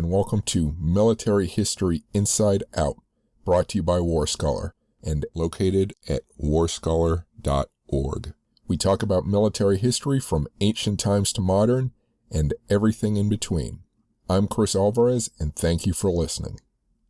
and welcome to Military History Inside Out, brought to you by WarScholar and located at warscholar.org. We talk about military history from ancient times to modern and everything in between. I'm Chris Alvarez, and thank you for listening.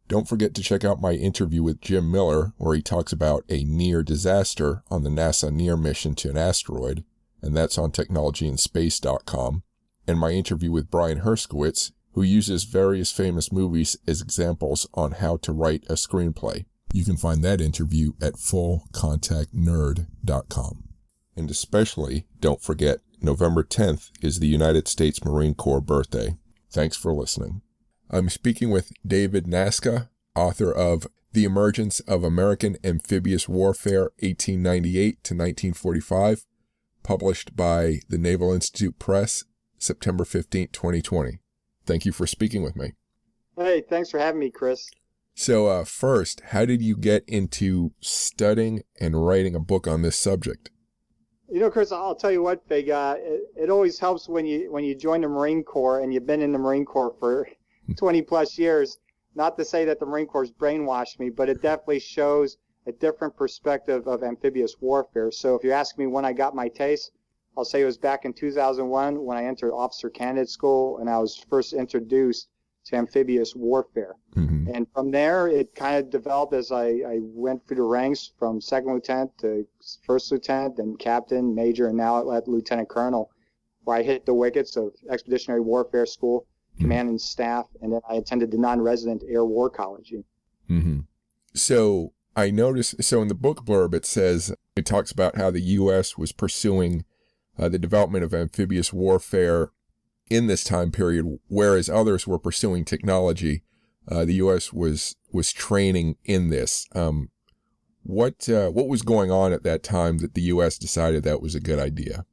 Don't forget to check out my interview with Jim Miller, where he talks about a near disaster on the NASA NEAR mission to an asteroid, and that's on technologyandspace.com, and my interview with Brian Herskowitz, who uses various famous movies as examples on how to write a screenplay. You can find that interview at fullcontactnerd.com. And especially, don't forget, November 10th is the United States Marine Corps birthday. Thanks for listening. I'm speaking with David Nasca, author of The Emergence of American Amphibious Warfare, 1898 to 1945, published by the Naval Institute Press, September 15, 2020. Thank you for speaking with me. Hey, thanks for having me, Chris. So first, how did you get into studying and writing a book on this subject? You know, Chris, I'll tell you what, Big. It always helps when you join the Marine Corps and you've been in the Marine Corps for 20 plus years. Not to say that the Marine Corps brainwashed me, but it definitely shows a different perspective of amphibious warfare. So if you ask me when I got my taste, I'll say it was back in 2001 when I entered Officer Candidate School and I was first introduced to amphibious warfare. Mm-hmm. And from there, it kind of developed as I went through the ranks from second lieutenant to first lieutenant, then captain, major, and now at lieutenant colonel, where I hit the wickets of Expeditionary Warfare School, command and staff, and then I attended the non-resident Air War College. Mm-hmm. So I noticed, so in the book blurb, it talks about how the U.S. was pursuing the development of amphibious warfare in this time period, whereas others were pursuing technology. The U.S. was training in this. What was going on at that time that the U.S. decided that was a good idea?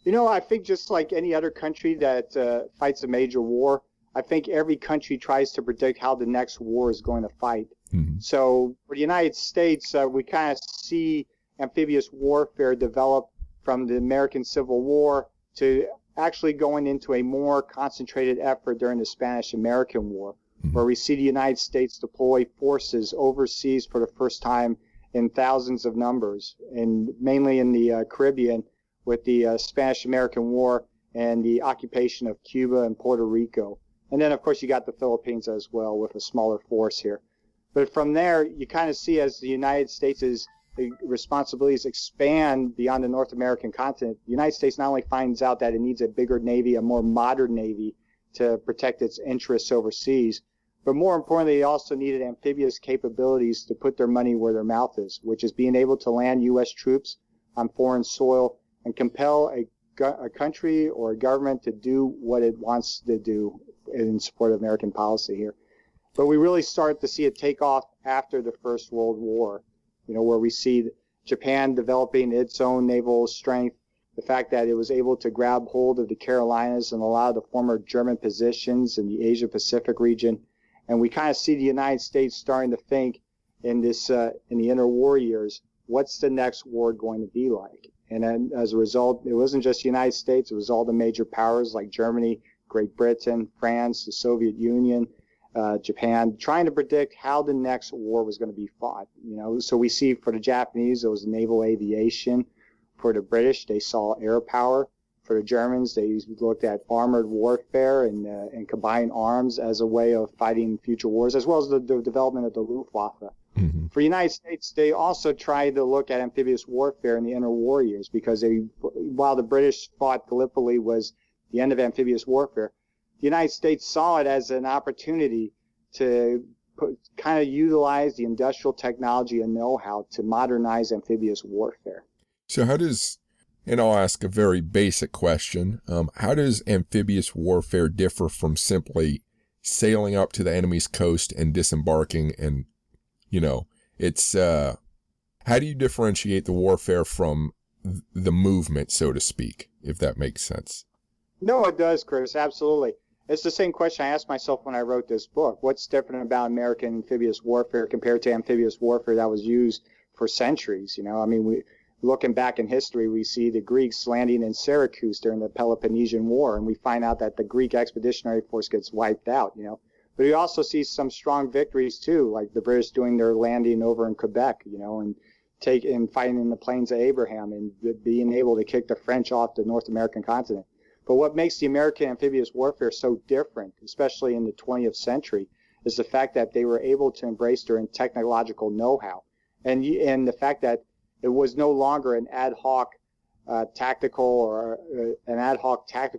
You know, I think just like any other country that fights a major war, I think every country tries to predict how the next war is going to fight. Mm-hmm. So for the United States, we kind of see amphibious warfare develop from the American Civil War to actually going into a more concentrated effort during the Spanish-American War, mm-hmm. where we see the United States deploy forces overseas for the first time in thousands of numbers, and mainly in the Caribbean, with the Spanish-American War and the occupation of Cuba and Puerto Rico. And then, of course, you got the Philippines as well with a smaller force here. But from there, you kind of see as the United States' responsibilities expand beyond the North American continent, the United States not only finds out that it needs a bigger Navy, a more modern Navy to protect its interests overseas, but more importantly, it also needed amphibious capabilities to put their money where their mouth is, which is being able to land U.S. troops on foreign soil and compel a country or a government to do what it wants to do in support of American policy here. But we really start to see it take off after the First World War, you know, where we see Japan developing its own naval strength, the fact that it was able to grab hold of the Carolinas and a lot of the former German positions in the Asia-Pacific region. And we kind of see the United States starting to think in this in the interwar years, what's the next war going to be like? And then as a result, it wasn't just the United States, it was all the major powers like Germany, Great Britain, France, the Soviet Union, Japan, trying to predict how the next war was going to be fought. You know, so we see for the Japanese, it was naval aviation. For the British, they saw air power. For the Germans, they looked at armored warfare and combined arms as a way of fighting future wars, as well as the development of the Luftwaffe. Mm-hmm. For the United States, they also tried to look at amphibious warfare in the interwar years because while the British thought Gallipoli was the end of amphibious warfare, the United States saw it as an opportunity to kind of utilize the industrial technology and know-how to modernize amphibious warfare. So and I'll ask a very basic question, how does amphibious warfare differ from simply sailing up to the enemy's coast and disembarking and, you know, it's, how do you differentiate the warfare from the movement, so to speak, if that makes sense? No, it does, Chris, absolutely. It's the same question I asked myself when I wrote this book. What's different about American amphibious warfare compared to amphibious warfare that was used for centuries? You know, I mean, looking back in history, we see the Greeks landing in Syracuse during the Peloponnesian War, and we find out that the Greek expeditionary force gets wiped out, But we also see some strong victories too, like the British doing their landing over in Quebec, and fighting in the Plains of Abraham and being able to kick the French off the North American continent. But what makes the American amphibious warfare so different, especially in the 20th century, is the fact that they were able to embrace their technological know-how, and the fact that it was no longer an ad hoc tactical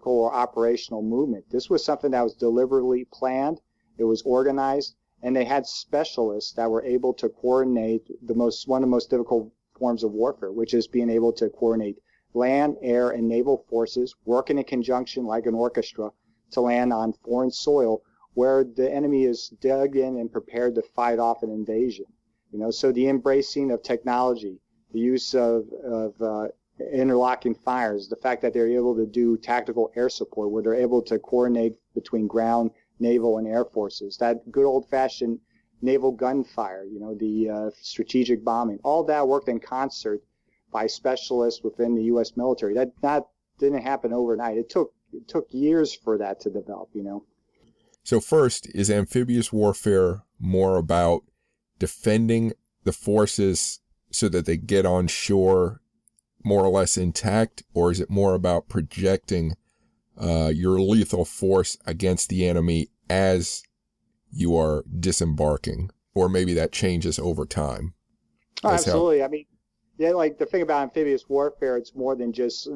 or operational movement. This was something that was deliberately planned. It was organized, and they had specialists that were able to coordinate one of the most difficult forms of warfare, which is being able to coordinate land, air, and naval forces working in conjunction like an orchestra to land on foreign soil where the enemy is dug in and prepared to fight off an invasion. So the embracing of technology, the use of interlocking fires, the fact that they're able to do tactical air support where they're able to coordinate between ground, naval, and air forces, that good old-fashioned naval gunfire, the strategic bombing, all that worked in concert by specialists within the U.S. military. That didn't happen overnight. It took years for that to develop, So first, is amphibious warfare more about defending the forces so that they get on shore more or less intact, or is it more about projecting your lethal force against the enemy as you are disembarking? Or maybe that changes over time. Oh, absolutely. Like the thing about amphibious warfare, it's more than just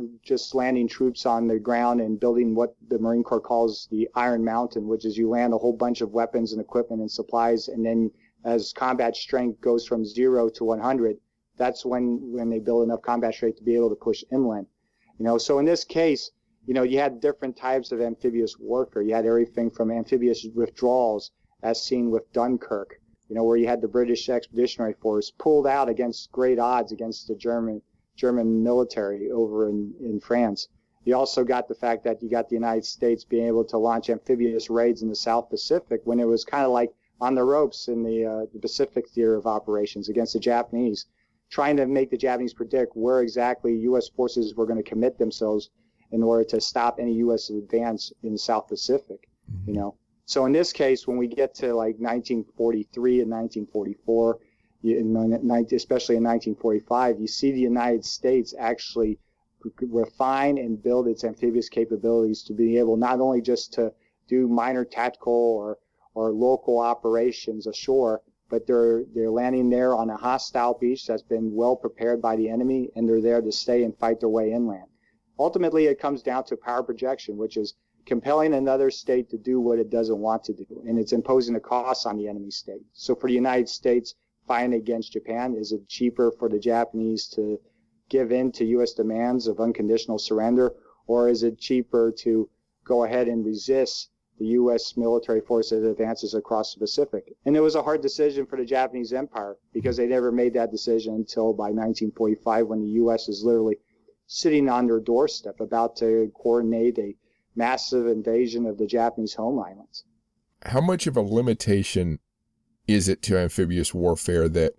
landing troops on the ground and building what the Marine Corps calls the Iron Mountain, which is you land a whole bunch of weapons and equipment and supplies, and then as combat strength goes from 0 to 100, that's when they build enough combat strength to be able to push inland. So in this case, you had different types of amphibious warfare. You had everything from amphibious withdrawals, as seen with Dunkirk, where you had the British Expeditionary Force pulled out against great odds against the German military over in France. You also got the fact that you got the United States being able to launch amphibious raids in the South Pacific when it was kind of like on the ropes in the Pacific theater of operations against the Japanese, trying to make the Japanese predict where exactly U.S. forces were going to commit themselves in order to stop any U.S. advance in the South Pacific, So in this case, when we get to like 1943 and 1944, especially in 1945, you see the United States actually refine and build its amphibious capabilities to be able not only just to do minor tactical or local operations ashore, but they're landing there on a hostile beach that's been well prepared by the enemy, and they're there to stay and fight their way inland. Ultimately, it comes down to power projection, which is compelling another state to do what it doesn't want to do, and it's imposing a cost on the enemy state. So for the United States, fighting against Japan, is it cheaper for the Japanese to give in to U.S. demands of unconditional surrender, or is it cheaper to go ahead and resist the U.S. military force that advances across the Pacific? And it was a hard decision for the Japanese Empire because they never made that decision until by 1945, when the U.S. is literally sitting on their doorstep about to coordinate a massive invasion of the Japanese home islands. How much of a limitation is it to amphibious warfare that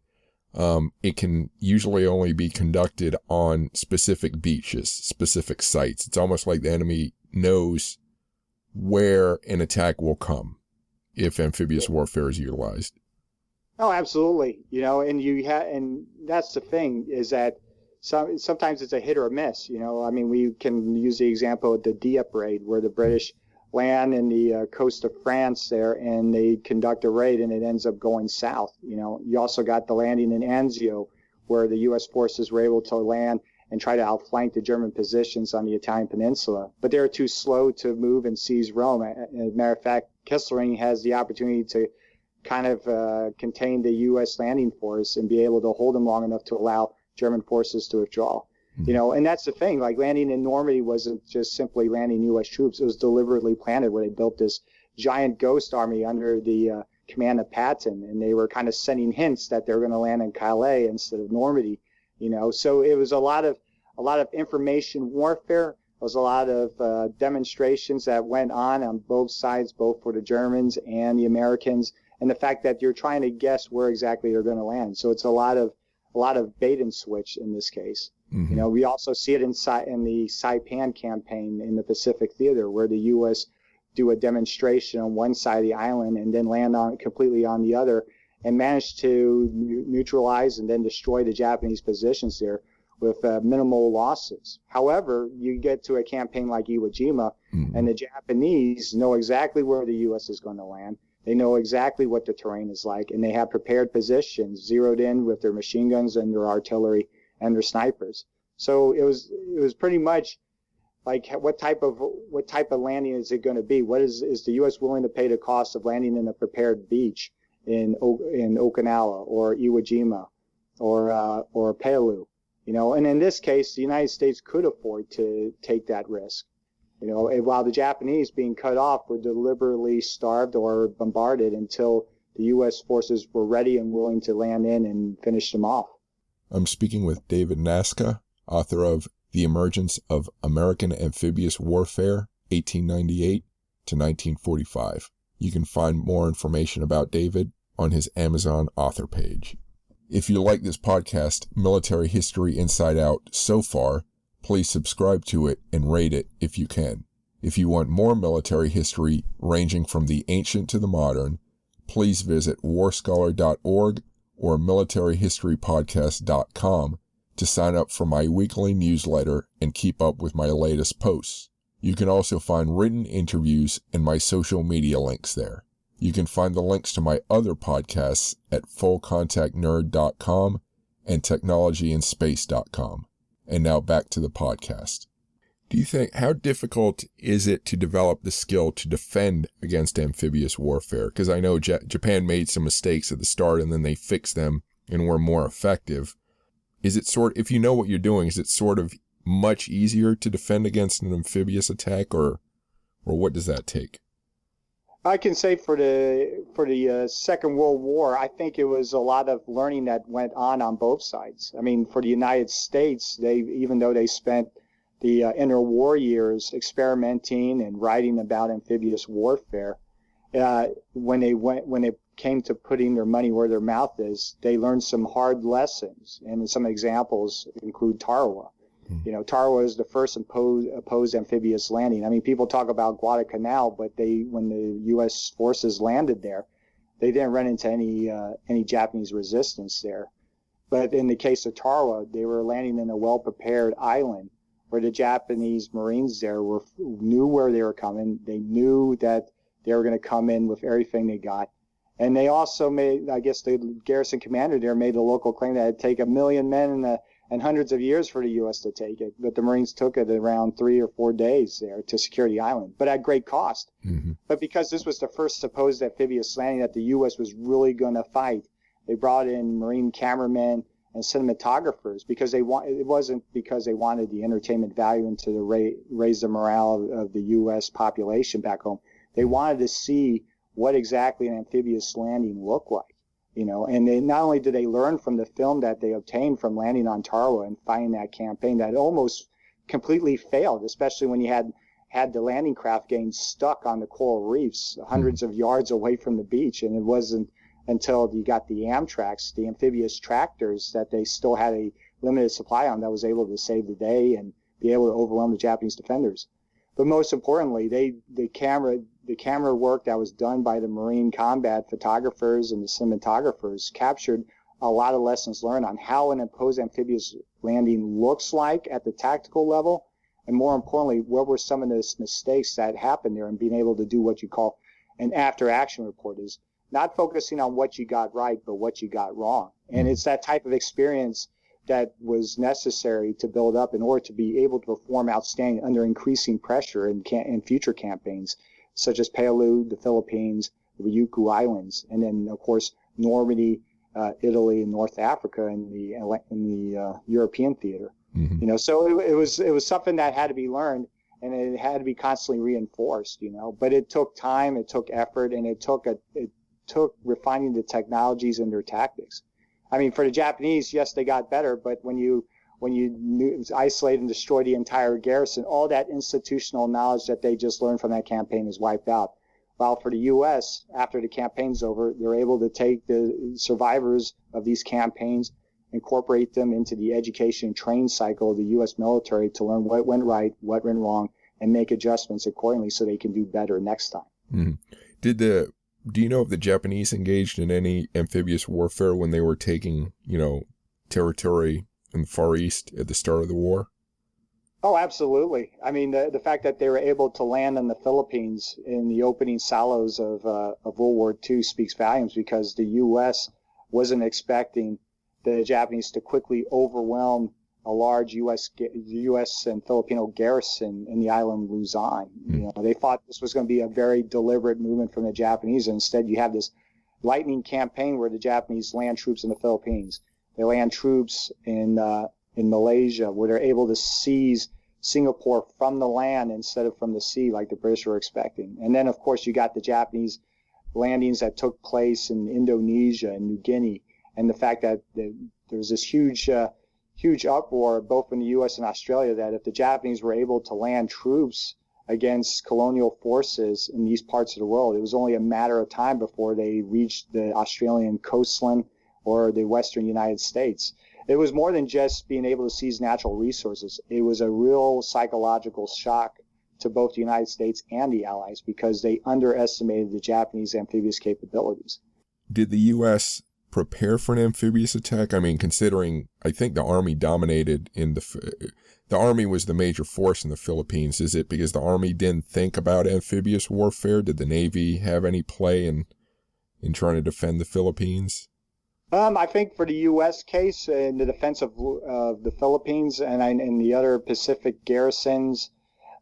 it can usually only be conducted on specific beaches, specific sites? It's almost like the enemy knows where an attack will come if amphibious warfare is utilized. Oh, absolutely. And that's the thing, is that sometimes it's a hit or a miss. We can use the example of the Dieppe raid, where the British land in the coast of France there, and they conduct a raid, and it ends up going south. You also got the landing in Anzio, where the U.S. forces were able to land and try to outflank the German positions on the Italian peninsula. But they were too slow to move and seize Rome. As a matter of fact, Kesselring has the opportunity to kind of contain the U.S. landing force and be able to hold them long enough to allow German forces to withdraw. And that's the thing, like landing in Normandy wasn't just simply landing U.S. troops. It was deliberately planned, where they built this giant ghost army under the command of Patton, and they were kind of sending hints that they were going to land in Calais instead of Normandy. So it was a lot of information warfare. There was a lot of demonstrations that went on both sides, both for the Germans and the Americans, and the fact that you're trying to guess where exactly they're going to land. So it's a lot of a lot of bait and switch in this case. Mm-hmm. You know, we also see it in the Saipan campaign in the Pacific Theater, where the U.S. do a demonstration on one side of the island and then land on completely on the other, and manage to neutralize and then destroy the Japanese positions there with minimal losses. However, you get to a campaign like Iwo Jima, and the Japanese know exactly where the U.S. is going to land. They know exactly what the terrain is like, and they have prepared positions zeroed in with their machine guns and their artillery and their snipers. So it was pretty much like, what type of landing is it going to be? What is the U.S. willing to pay the cost of landing in a prepared beach in Okinawa or Iwo Jima or Palau? You know, and in this case, the United States could afford to take that risk. You know, while the Japanese, being cut off, were deliberately starved or bombarded until the U.S. forces were ready and willing to land in and finish them off. I'm speaking with David Nasca, author of The Emergence of American Amphibious Warfare, 1898 to 1945. You can find more information about David on his Amazon author page. If you like this podcast, Military History Inside Out, so far, please subscribe to it and rate it if you can. If you want more military history ranging from the ancient to the modern, please visit warscholar.org or militaryhistorypodcast.com to sign up for my weekly newsletter and keep up with my latest posts. You can also find written interviews and my social media links there. You can find the links to my other podcasts at fullcontactnerd.com and technologyinspace.com. And now back to the podcast. Do you think, how difficult is it to develop the skill to defend against amphibious warfare? Because I know Japan made some mistakes at the start and then they fixed them and were more effective. Is it if you know what you're doing, is it sort of much easier to defend against an amphibious attack, or what does that take? I can say for the Second World War, I think it was a lot of learning that went on both sides. I mean, for the United States, even though they spent the interwar years experimenting and writing about amphibious warfare, when it came to putting their money where their mouth is, they learned some hard lessons. And some examples include Tarawa. You know, Tarawa is the first opposed amphibious landing. I mean, people talk about Guadalcanal, but when the U.S. forces landed there, they didn't run into any Japanese resistance there. But in the case of Tarawa, they were landing in a well-prepared island where the Japanese Marines there knew where they were coming. They knew that they were going to come in with everything they got. And they also made, I guess the garrison commander there made a local claim that it'd take 1 million men and hundreds of years for the U.S. to take it, but the Marines took it around 3 or 4 days there to secure the island, but at great cost. Mm-hmm. But because this was the first supposed amphibious landing that the U.S. was really going to fight, they brought in Marine cameramen and cinematographers because it wasn't because they wanted the entertainment value and to raise the morale of the U.S. population back home. They wanted to see what exactly an amphibious landing looked like. You know, and not only did they learn from the film that they obtained from landing on Tarawa and fighting that campaign that almost completely failed, especially when you had the landing craft getting stuck on the coral reefs hundreds of yards away from the beach. And it wasn't until you got the Amtraks, the amphibious tractors, that they still had a limited supply on that was able to save the day and be able to overwhelm the Japanese defenders. But most importantly, the camera work that was done by the Marine combat photographers and the cinematographers captured a lot of lessons learned on how an opposed amphibious landing looks like at the tactical level, and more importantly, what were some of the mistakes that happened there, and being able to do what you call an after-action report, is not focusing on what you got right, but what you got wrong. And it's that type of experience that was necessary to build up in order to be able to perform outstanding under increasing pressure in future campaigns, such as Palau, the Philippines, the Ryukyu Islands, and then, of course, Normandy, Italy, and North Africa in the European theater. Mm-hmm. You know, so it was something that had to be learned, and it had to be constantly reinforced. You know, but it took time, it took effort, and it took refining the technologies and their tactics. I mean, for the Japanese, yes, they got better, but when you isolate and destroy the entire garrison, all that institutional knowledge that they just learned from that campaign is wiped out. While for the U.S., after the campaign's over, they're able to take the survivors of these campaigns incorporate them into the education and training cycle of the U.S. military to learn what went right, what went wrong, and make adjustments accordingly so they can do better next time. Mm-hmm. Do you know if the Japanese engaged in any amphibious warfare when they were taking, territory in the Far East at the start of the war? Oh, absolutely. I mean, the fact that they were able to land in the Philippines in the opening salvos of World War II speaks volumes, because the U.S. wasn't expecting the Japanese to quickly overwhelm a large U.S. and Filipino garrison in the island Luzon. They thought this was going to be a very deliberate movement from the Japanese, and instead you have this lightning campaign where the Japanese land troops in the Philippines. They land troops in Malaysia, where they're able to seize Singapore from the land instead of from the sea like the British were expecting. And then, of course, you got the Japanese landings that took place in Indonesia and New Guinea, and the fact that there was this huge uproar both in the U.S. and Australia that if the Japanese were able to land troops against colonial forces in these parts of the world, it was only a matter of time before they reached the Australian coastline or the western United States. It was more than just being able to seize natural resources. It was a real psychological shock to both the United States and the Allies, because they underestimated the Japanese amphibious capabilities. Did the U.S. prepare for an amphibious attack? I mean, considering I think the Army dominated the Army was the major force in the Philippines. Is it because the Army didn't think about amphibious warfare? Did the Navy have any play in trying to defend the Philippines? I think for the U.S. case, in the defense of the Philippines and the other Pacific garrisons,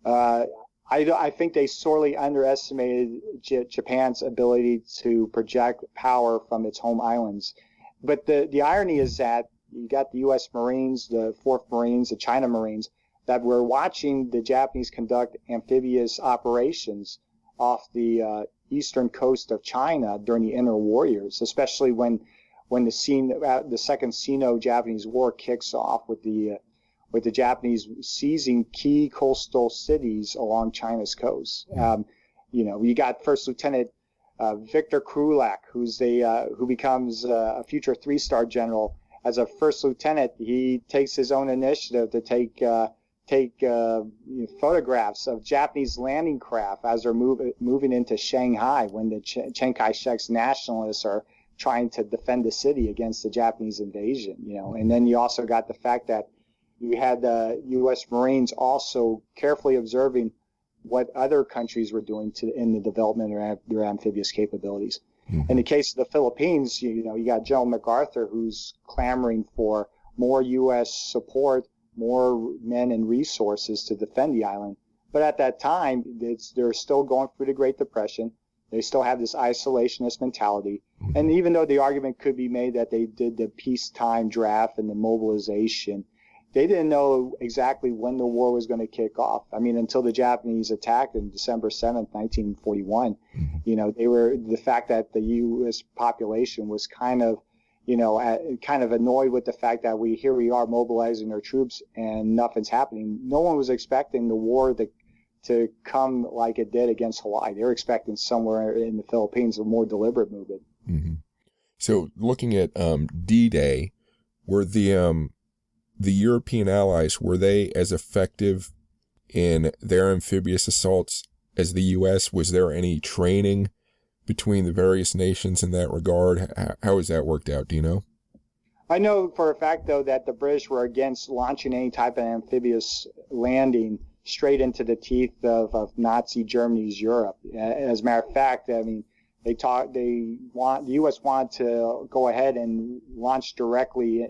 I think they sorely underestimated Japan's ability to project power from its home islands. But the irony is that you got the U.S. Marines, the 4th Marines, the China Marines, that were watching the Japanese conduct amphibious operations off the eastern coast of China during the interwar years, especially when the Second Sino-Japanese War kicks off with the Japanese seizing key coastal cities along China's coast. You got First Lieutenant Victor Krulak, who becomes a future 3-star general. As a first lieutenant, he takes his own initiative to take photographs of Japanese landing craft as they're moving into Shanghai when the Chiang Kai-shek's nationalists are trying to defend the city against the Japanese invasion. And then you also got the fact that you had the U.S. Marines also carefully observing what other countries were doing in the development of their amphibious capabilities. Mm-hmm. In the case of the Philippines, you got General MacArthur, who's clamoring for more U.S. support, more men and resources to defend the island. But at that time, they're still going through the Great Depression. They still have this isolationist mentality. Mm-hmm. And even though the argument could be made that they did the peacetime draft and the mobilization, they didn't know exactly when the war was going to kick off. I mean, until the Japanese attacked on December 7th, 1941, the fact that the U.S. population was kind of annoyed with the fact that we are mobilizing our troops and nothing's happening. No one was expecting the war to come like it did against Hawaii. They were expecting somewhere in the Philippines a more deliberate movement. Mm-hmm. So looking at D-Day, were the European allies, were they as effective in their amphibious assaults as the U.S.? Was there any training between the various nations in that regard? How has that worked out? Do you know? I know for a fact, though, that the British were against launching any type of amphibious landing straight into the teeth of Nazi Germany's Europe. As a matter of fact, I mean, the U.S. wanted to go ahead and launch directly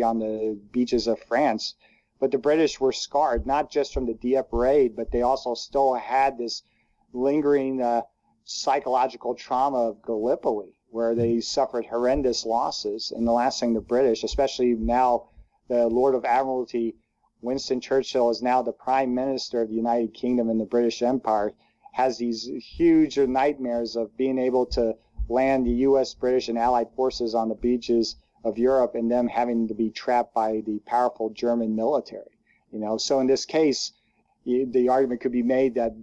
on the beaches of France, but the British were scarred, not just from the Dieppe raid, but they also still had this lingering psychological trauma of Gallipoli, where they suffered horrendous losses. And the last thing the British, especially now the Lord of Admiralty, Winston Churchill, is now the Prime Minister of the United Kingdom and the British Empire, has these huge nightmares of being able to land the U.S., British, and Allied forces on the beaches of Europe and them having to be trapped by the powerful German military. So in this case, the argument could be made that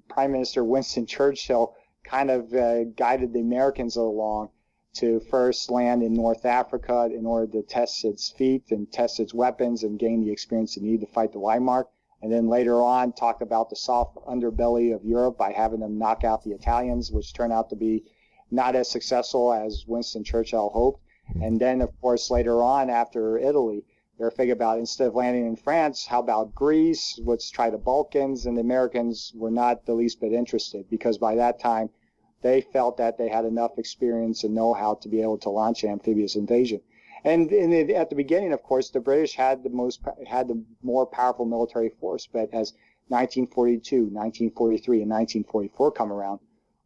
Prime Minister Winston Churchill kind of guided the Americans along to first land in North Africa in order to test its feet and test its weapons and gain the experience it needed to fight the Weimar. And then later on, talk about the soft underbelly of Europe by having them knock out the Italians, which turned out to be not as successful as Winston Churchill hoped. And then, of course, later on, after Italy, they were thinking about, instead of landing in France, how about Greece? Let's try the Balkans. And the Americans were not the least bit interested, because by that time, they felt that they had enough experience and know-how to be able to launch an amphibious invasion. And at the beginning, of course, the British had the more powerful military force. But as 1942, 1943, and 1944 come around,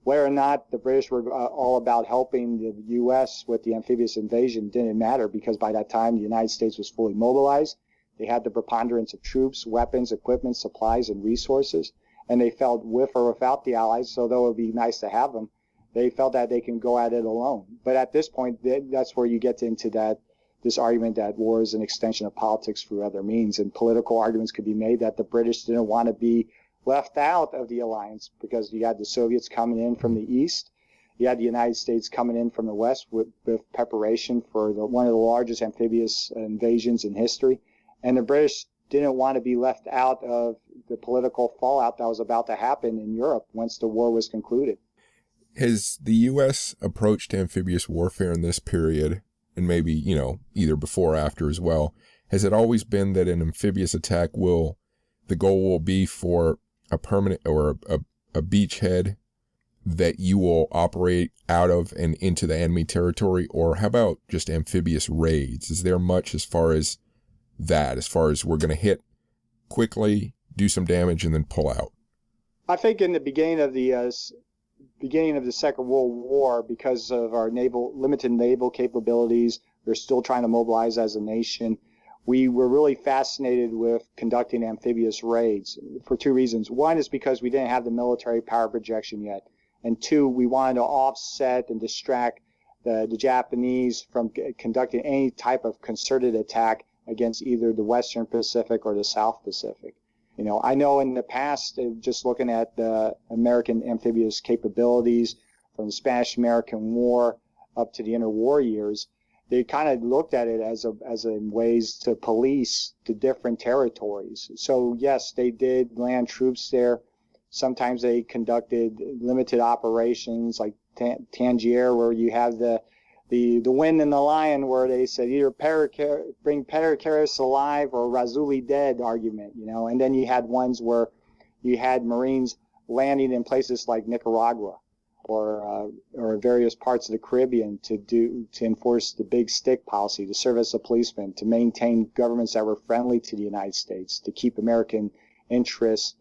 whether or not the British were all about helping the U.S. with the amphibious invasion didn't matter, because by that time the United States was fully mobilized. They had the preponderance of troops, weapons, equipment, supplies, and resources. And they felt, with or without the Allies, so though it would be nice to have them, they felt that they can go at it alone. But at this point, that's where you get into this argument that war is an extension of politics through other means. And political arguments could be made that the British didn't want to be left out of the alliance, because you had the Soviets coming in from the east. You had the United States coming in from the west with preparation for one of the largest amphibious invasions in history. And the British didn't want to be left out of the political fallout that was about to happen in Europe once the war was concluded. Has the U.S. approached amphibious warfare in this period, and maybe, either before or after as well, has it always been that an amphibious attack the goal will be for a permanent or a beachhead that you will operate out of and into the enemy territory? Or how about just amphibious raids? Is there much as far as that, as far as we're going to hit quickly, do some damage, and then pull out? I think in the beginning of the Second World War, because of our limited naval capabilities, we're still trying to mobilize as a nation. We were really fascinated with conducting amphibious raids for two reasons. One is because we didn't have the military power projection yet. And two, we wanted to offset and distract the Japanese from conducting any type of concerted attack against either the Western Pacific or the South Pacific. I know in the past, just looking at the American amphibious capabilities from the Spanish-American War up to the interwar years, they kind of looked at it as ways to police the different territories. So yes, they did land troops there. Sometimes they conducted limited operations like Tangier, where you have the wind and the lion, where they said either bring Pericurus alive or Razuli dead argument, And then you had ones where you had Marines landing in places like Nicaragua or various parts of the Caribbean to enforce the big stick policy, to serve as a policeman, to maintain governments that were friendly to the United States, to keep American interests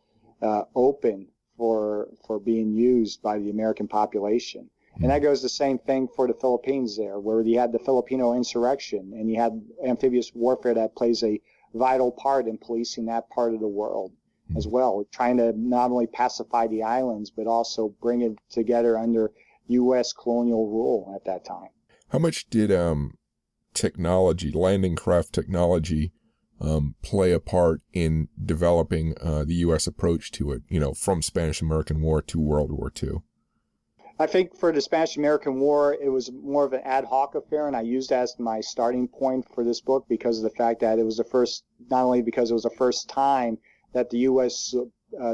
open for being used by the American population. And that goes the same thing for the Philippines there, where you had the Filipino insurrection, and you had amphibious warfare that plays a vital part in policing that part of the world as well, trying to not only pacify the islands, but also bring it together under U.S. colonial rule at that time. How much did technology, landing craft technology, play a part in developing the U.S. approach to it, from Spanish-American War to World War II? I think for the Spanish-American War, it was more of an ad hoc affair, and I used that as my starting point for this book because of the fact that it was not only because it was the first time that the U.S.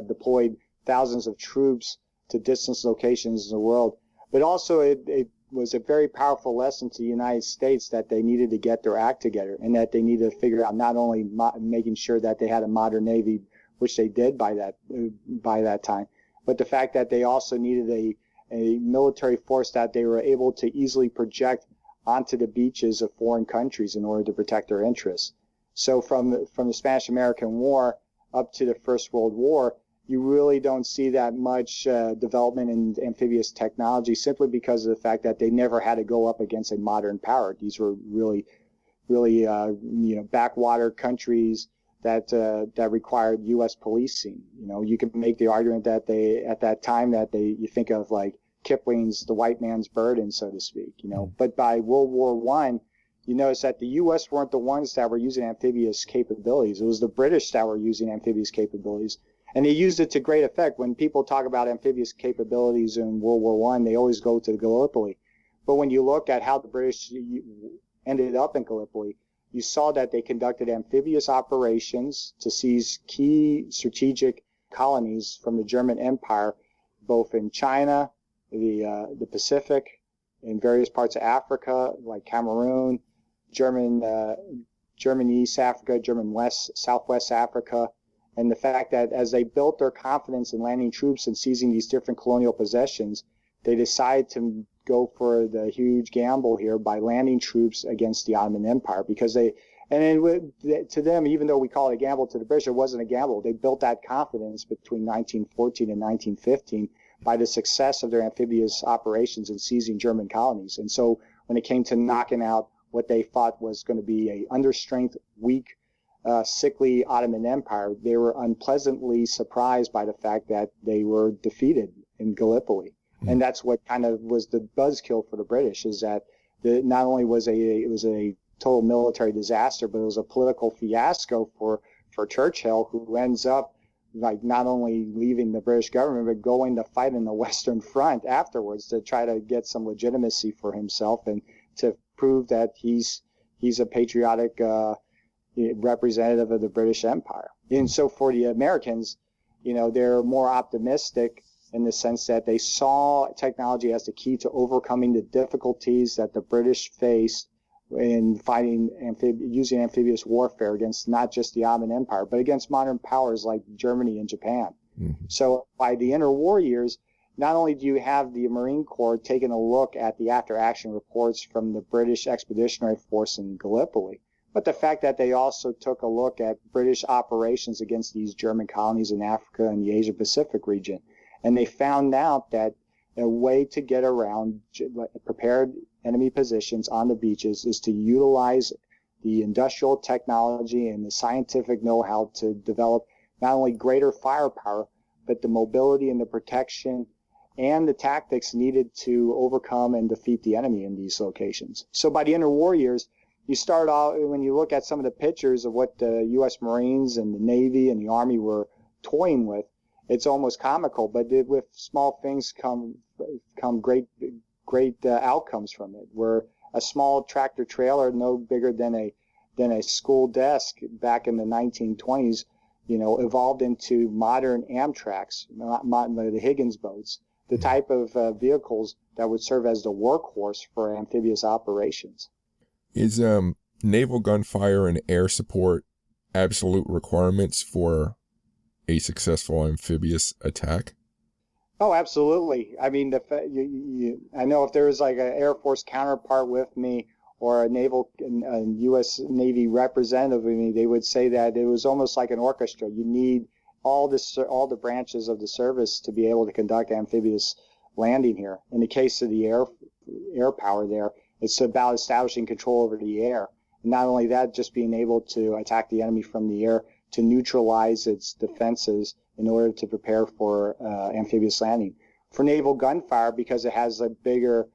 Deployed thousands of troops to distant locations in the world, but also it was a very powerful lesson to the United States that they needed to get their act together, and that they needed to figure out not only making sure that they had a modern Navy, which they did by that time, but the fact that they also needed a military force that they were able to easily project onto the beaches of foreign countries in order to protect their interests. So from the Spanish-American War up to the First World War, you really don't see that much development in amphibious technology, simply because of the fact that they never had to go up against a modern power. These were really backwater countries that required U.S. policing. You could make the argument that you think of like Kipling's The White Man's Burden, so to speak. But by World War I, you notice that the U.S. weren't the ones that were using amphibious capabilities. It was the British that were using amphibious capabilities. And they used it to great effect. When people talk about amphibious capabilities in World War I, they always go to Gallipoli. But when you look at how the British ended up in Gallipoli, you saw that they conducted amphibious operations to seize key strategic colonies from the German Empire, both in China, the Pacific, in various parts of Africa, like Cameroon, German East Africa, Southwest Africa, and the fact that as they built their confidence in landing troops and seizing these different colonial possessions, they decided to go for the huge gamble here by landing troops against the Ottoman Empire, because to them, even though we call it a gamble, to the British, it wasn't a gamble. They built that confidence between 1914 and 1915 by the success of their amphibious operations in seizing German colonies. And so when it came to knocking out what they thought was going to be a understrength, weak, sickly Ottoman Empire, they were unpleasantly surprised by the fact that they were defeated in Gallipoli. And that's what kind of was the buzzkill for the British, is that not only was it was a total military disaster, but it was a political fiasco for Churchill, who ends up like not only leaving the British government, but going to fight in the Western Front afterwards to try to get some legitimacy for himself and to prove that he's a patriotic representative of the British Empire. And so for the Americans, they're more optimistic in the sense that they saw technology as the key to overcoming the difficulties that the British faced in fighting using amphibious warfare against not just the Ottoman Empire, but against modern powers like Germany and Japan. Mm-hmm. So by the interwar years, not only do you have the Marine Corps taking a look at the after-action reports from the British Expeditionary Force in Gallipoli, but the fact that they also took a look at British operations against these German colonies in Africa and the Asia-Pacific region. And they found out that a way to get around prepared enemy positions on the beaches is to utilize the industrial technology and the scientific know-how to develop not only greater firepower, but the mobility and the protection and the tactics needed to overcome and defeat the enemy in these locations. So by the interwar years, you start out, when you look at some of the pictures of what the U.S. Marines and the Navy and the Army were toying with, it's almost comical, but with small things come great outcomes from it. Where a small tractor trailer, no bigger than a school desk back in the 1920s, evolved into modern Amtraks, the Higgins boats, the type of vehicles that would serve as the workhorse for amphibious operations. Is naval gunfire and air support absolute requirements for a successful amphibious attack? Oh, absolutely. I mean, I know if there was like an Air Force counterpart with me or a U.S. Navy representative with me, they would say that it was almost like an orchestra. You need all the branches of the service to be able to conduct amphibious landing here. In the case of the air power there, it's about establishing control over the air. And not only that, just being able to attack the enemy from the air to neutralize its defenses in order to prepare for amphibious landing. For naval gunfire, because it has a bigger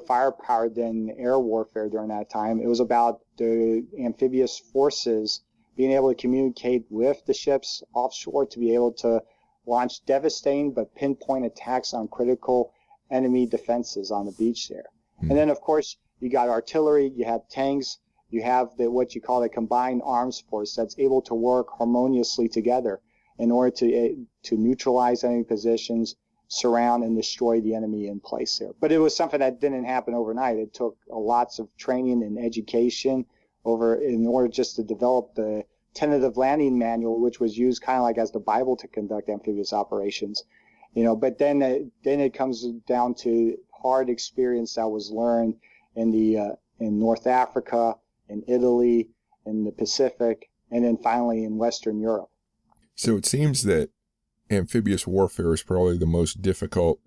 firepower than air warfare during that time, it was about the amphibious forces being able to communicate with the ships offshore to be able to launch devastating but pinpoint attacks on critical enemy defenses on the beach there. And then, of course, you got artillery, you have tanks, you have what you call a combined arms force that's able to work harmoniously together in order to neutralize enemy positions, surround and destroy the enemy in place there. But it was something that didn't happen overnight. It took lots of training and education in order just to develop the tentative landing manual, which was used kind of like as the Bible to conduct amphibious operations. But then it comes down to hard experience that was learned in North Africa, in Italy, in the Pacific, and then finally in Western Europe. So it seems that amphibious warfare is probably the most difficult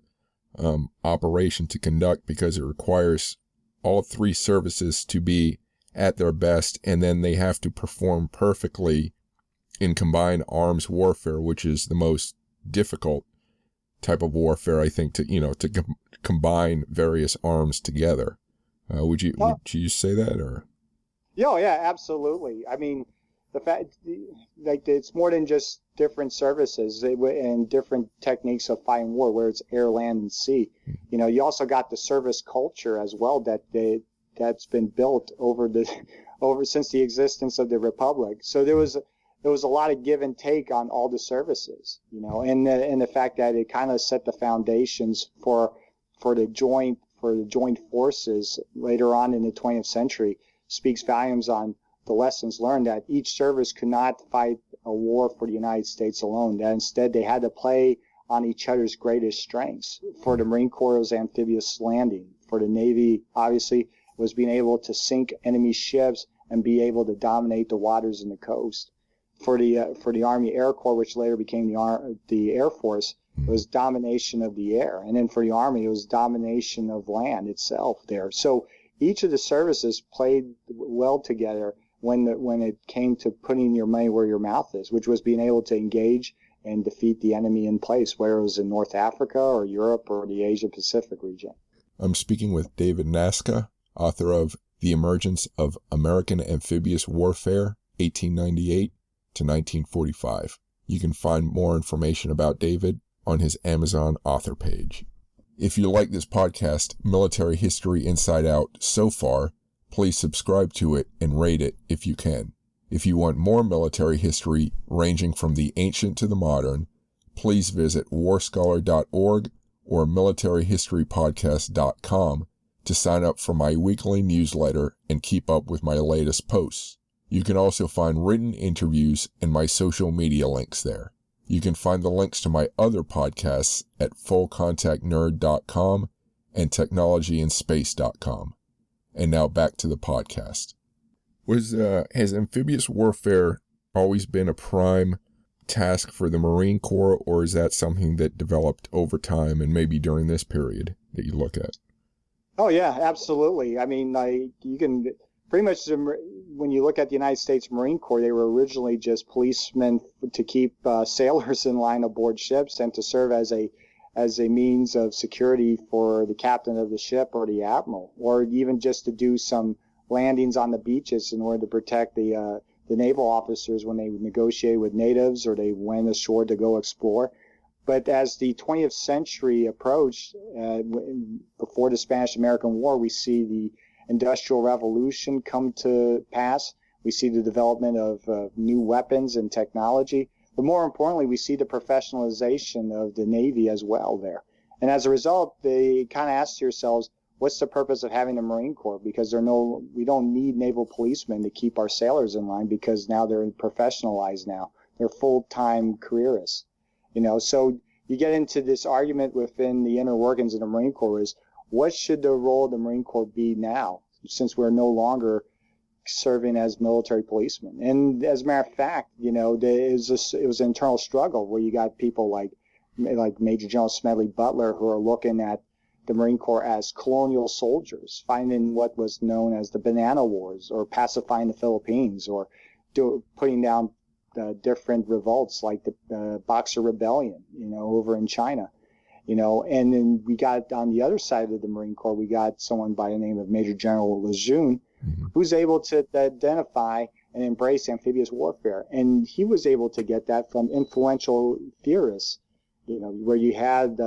operation to conduct because it requires all three services to be at their best, and then they have to perform perfectly in combined arms warfare, which is the most difficult type of warfare, I think, to combine various arms together. Would you say that, or? Yeah, absolutely. I mean, the fact, like, it's more than just different services and different techniques of fighting war, where it's air, land, and sea. You know, you also got the service culture as well that's been built over since the existence of the Republic. So there was a lot of give and take on all the services, you know, and the fact that it kind of set the foundations for the joint forces later on in the 20th century speaks volumes on the lessons learned, that each service could not fight a war for the United States alone, that instead they had to play on each other's greatest strengths. For the Marine Corps, it was amphibious landing. For the Navy, obviously, it was being able to sink enemy ships and be able to dominate the waters and the coast. For the Army Air Corps, which later became the Air Force, it was domination of the air. And then for the Army, it was domination of land itself there. So each of the services played well together when it came to putting your money where your mouth is, which was being able to engage and defeat the enemy in place, whether it was in North Africa or Europe or the Asia-Pacific region. I'm speaking with David Nasca, author of The Emergence of American Amphibious Warfare, 1898 to 1945. You can find more information about David on his Amazon author page. If you like this podcast, Military History Inside Out, so far, please subscribe to it and rate it if you can. If you want more military history ranging from the ancient to the modern, please visit warscholar.org or militaryhistorypodcast.com to sign up for my weekly newsletter and keep up with my latest posts. You can also find written interviews and my social media links there. You can find the links to my other podcasts at fullcontactnerd.com and technologyinspace.com. And now back to the podcast. Has amphibious warfare always been a prime task for the Marine Corps, or is that something that developed over time and maybe during this period that you look at? Oh, yeah, absolutely. I mean, you can pretty much, when you look at the United States Marine Corps, they were originally just policemen to keep sailors in line aboard ships and to serve as a means of security for the captain of the ship or the admiral, or even just to do some landings on the beaches in order to protect the naval officers when they negotiated with natives or they went ashore to go explore. But as the 20th century approached, before the Spanish-American War, we see the Industrial Revolution come to pass. We see the development of new weapons and technology. But more importantly, we see the professionalization of the Navy as well there. And as a result, they kind of ask yourselves, what's the purpose of having the Marine Corps? Because we don't need naval policemen to keep our sailors in line, because now they're professionalized now. They're full-time careerists. You know, so you get into this argument within the inner workings of the Marine Corps is, what should the role of the Marine Corps be now, since we're no longer serving as military policemen? And as a matter of fact, you know, it was an internal struggle where you got people like Major General Smedley Butler, who are looking at the Marine Corps as colonial soldiers, finding what was known as the Banana Wars, or pacifying the Philippines, or putting down different revolts like the Boxer Rebellion, you know, over in China. You know, and then we got on the other side of the Marine Corps, we got someone by the name of Major General Lejeune, who's able to identify and embrace amphibious warfare. And he was able to get that from influential theorists, you know, where you had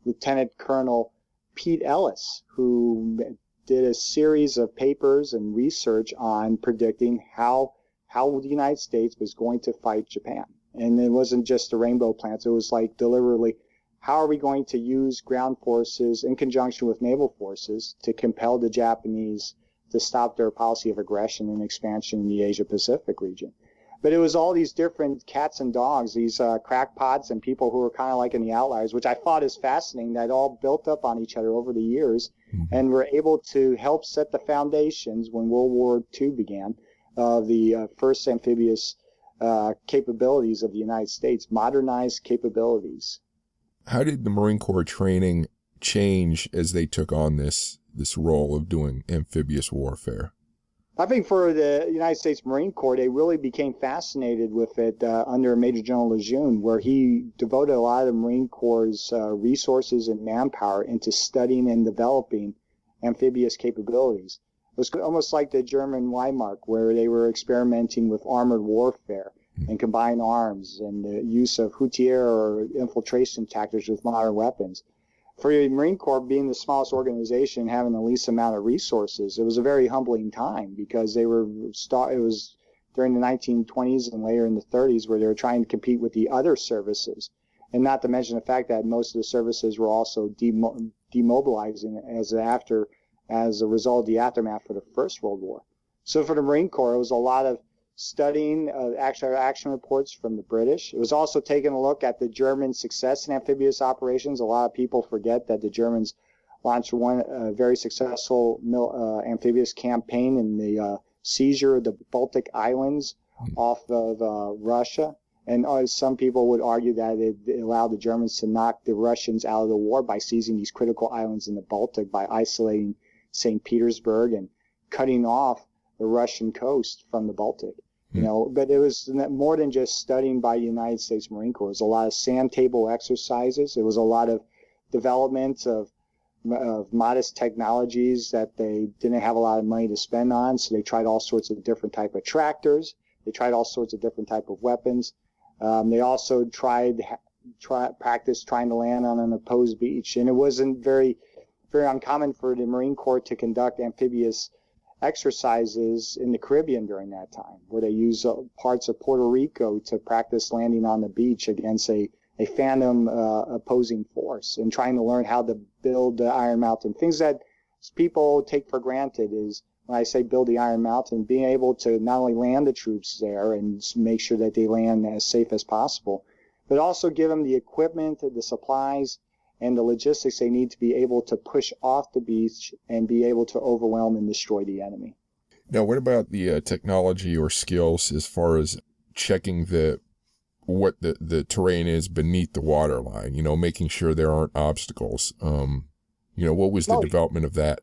Lieutenant Colonel Pete Ellis, who did a series of papers and research on predicting how the United States was going to fight Japan. And it wasn't just the rainbow plans. It was like deliberately, how are we going to use ground forces in conjunction with naval forces to compel the Japanese to stop their policy of aggression and expansion in the Asia-Pacific region? But it was all these different cats and dogs, these crackpots and people who were kind of like in the outliers, which I thought is fascinating, that all built up on each other over the years and were able to help set the foundations when World War II began, the first amphibious capabilities of the United States, modernized capabilities. How did the Marine Corps training change as they took on this role of doing amphibious warfare? I think for the United States Marine Corps, they really became fascinated with it under Major General Lejeune, where he devoted a lot of the Marine Corps' resources and manpower into studying and developing amphibious capabilities. It was almost like the German Wehrmacht, where they were experimenting with armored warfare and combined arms and the use of routier or infiltration tactics with modern weapons. For the Marine Corps, being the smallest organization, having the least amount of resources, it was a very humbling time because it was during the 1920s and later in the 30s where they were trying to compete with the other services. And not to mention the fact that most of the services were also demobilizing as a result of the aftermath for the First World War. So for the Marine Corps, it was a lot of studying action reports from the British. It was also taking a look at the German success in amphibious operations. A lot of people forget that the Germans launched one very successful amphibious campaign in the seizure of the Baltic Islands off of Russia. And some people would argue that it allowed the Germans to knock the Russians out of the war by seizing these critical islands in the Baltic, by isolating St. Petersburg and cutting off the Russian coast from the Baltic. You know, but it was more than just studying by the United States Marine Corps. It was a lot of sand table exercises. It was a lot of development of modest technologies that they didn't have a lot of money to spend on. So they tried all sorts of different type of tractors. They tried all sorts of different type of weapons. They also practiced trying to land on an opposed beach. And it wasn't very uncommon for the Marine Corps to conduct amphibious exercises in the Caribbean during that time, where they use parts of Puerto Rico to practice landing on the beach against a phantom opposing force and trying to learn how to build the Iron Mountain. Things that people take for granted is, when I say build the Iron Mountain, being able to not only land the troops there and make sure that they land as safe as possible, but also give them the equipment, the supplies, and the logistics they need to be able to push off the beach and be able to overwhelm and destroy the enemy. Now, what about the technology or skills as far as checking what the terrain is beneath the waterline, you know, making sure there aren't obstacles? You know, what was the development of that?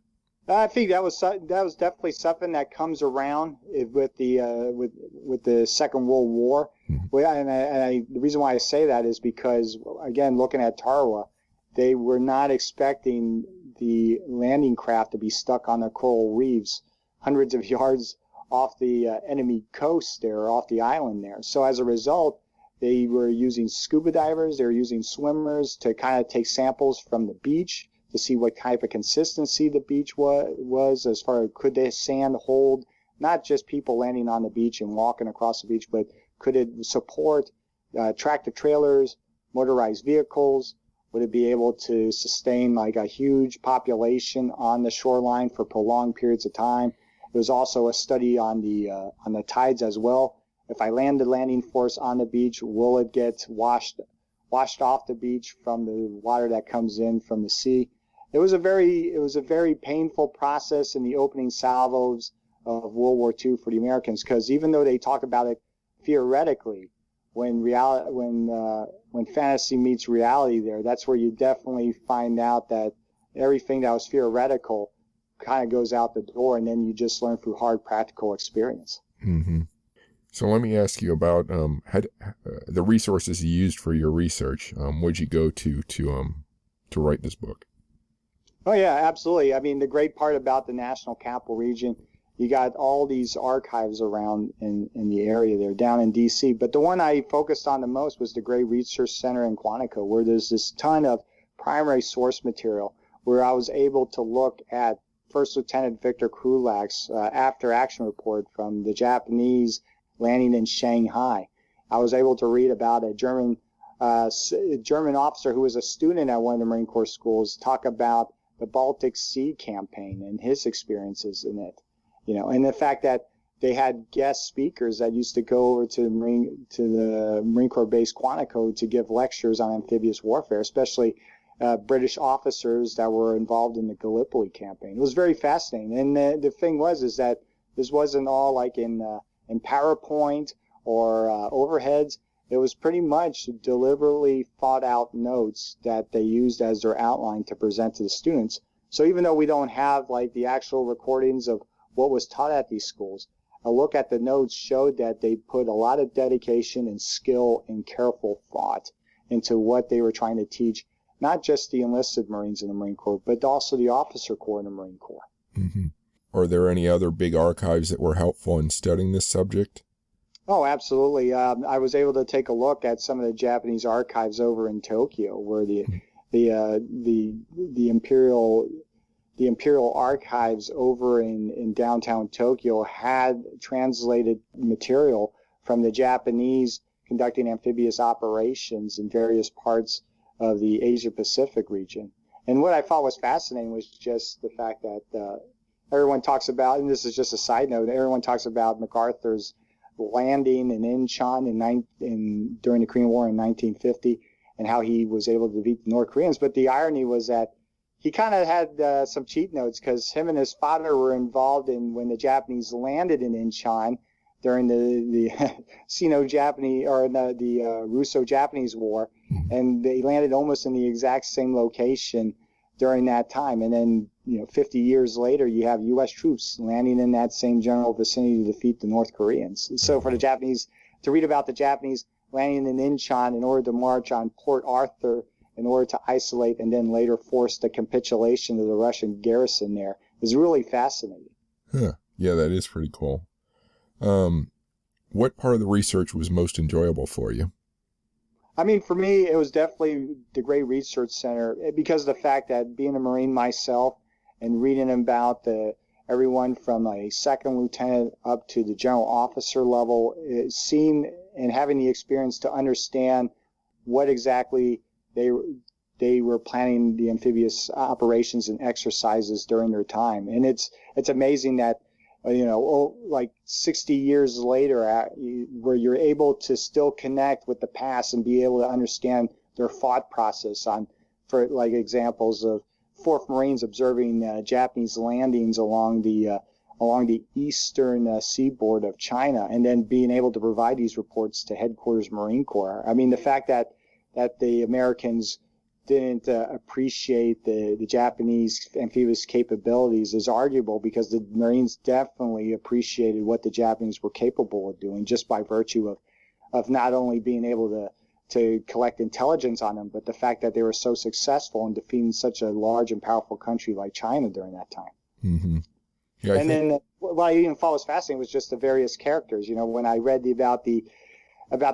I think that was definitely something that comes around with the Second World War. And the reason why I say that is because, again, looking at Tarawa, they were not expecting the landing craft to be stuck on the coral reefs hundreds of yards off the enemy coast there, off the island there. So as a result, they were using scuba divers, they were using swimmers to kind of take samples from the beach to see what type of consistency the beach was as far as could the sand hold not just people landing on the beach and walking across the beach, but could it support tractor trailers, motorized vehicles? Would it be able to sustain like a huge population on the shoreline for prolonged periods of time? There was also a study on the tides as well. If I land the landing force on the beach, will it get washed off the beach from the water that comes in from the sea? It was a very painful process in the opening salvos of World War II for the Americans, because even though they talk about it theoretically, when fantasy meets reality there, that's where you definitely find out that everything that was theoretical kind of goes out the door, and then you just learn through hard practical experience. Mm-hmm. So let me ask you about the resources you used for your research. Where'd you go to write this book? Oh yeah, absolutely. I mean, the great part about the National Capital Region, you got all these archives around in the area there, down in D.C. But the one I focused on the most was the Gray Research Center in Quantico, where there's this ton of primary source material, where I was able to look at First Lieutenant Victor Krulak's after-action report from the Japanese landing in Shanghai. I was able to read about a German officer who was a student at one of the Marine Corps schools talk about the Baltic Sea campaign and his experiences in it. You know, and the fact that they had guest speakers that used to go over to the Marine Corps base Quantico to give lectures on amphibious warfare, especially British officers that were involved in the Gallipoli campaign. It was very fascinating. And the thing is that this wasn't all like in PowerPoint or overheads. It was pretty much deliberately thought out notes that they used as their outline to present to the students. So even though we don't have like the actual recordings of what was taught at these schools, a look at the notes showed that they put a lot of dedication and skill and careful thought into what they were trying to teach, not just the enlisted Marines in the Marine Corps, but also the officer corps in the Marine Corps. Mm-hmm. Are there any other big archives that were helpful in studying this subject? Oh, absolutely. I was able to take a look at some of the Japanese archives over in Tokyo, where the imperial archives over in downtown Tokyo had translated material from the Japanese conducting amphibious operations in various parts of the Asia Pacific region. And what I thought was fascinating was just the fact that everyone talks about, and this is just a side note, everyone talks about MacArthur's landing in Incheon during the Korean War in 1950 and how he was able to defeat the North Koreans. But the irony was that he kind of had some cheat notes, because him and his father were involved in when the Japanese landed in Incheon during the Sino-Japanese or the Russo-Japanese War, and they landed almost in the exact same location during that time. And then 50 years later, you have U.S. troops landing in that same general vicinity to defeat the North Koreans. So for the Japanese to read about the Japanese landing in Incheon in order to march on Port Arthur in order to isolate and then later force the capitulation of the Russian garrison there is really fascinating. Huh. Yeah, that is pretty cool. What part of the research was most enjoyable for you? I mean, for me, it was definitely the Great Research Center, because of the fact that being a Marine myself and reading about everyone from a second lieutenant up to the general officer level, seeing and having the experience to understand what exactly they were planning the amphibious operations and exercises during their time. And it's amazing that like 60 years later, where you're able to still connect with the past and be able to understand their thought process for like examples of 4th Marines observing Japanese landings along the eastern seaboard of China, and then being able to provide these reports to Headquarters Marine Corps. I mean, the fact that the Americans didn't appreciate the Japanese amphibious capabilities is arguable, because the Marines definitely appreciated what the Japanese were capable of doing, just by virtue of not only being able to collect intelligence on them, but the fact that they were so successful in defeating such a large and powerful country like China during that time. Mm-hmm. Yeah, then what I even thought was fascinating was just the various characters. When I read about the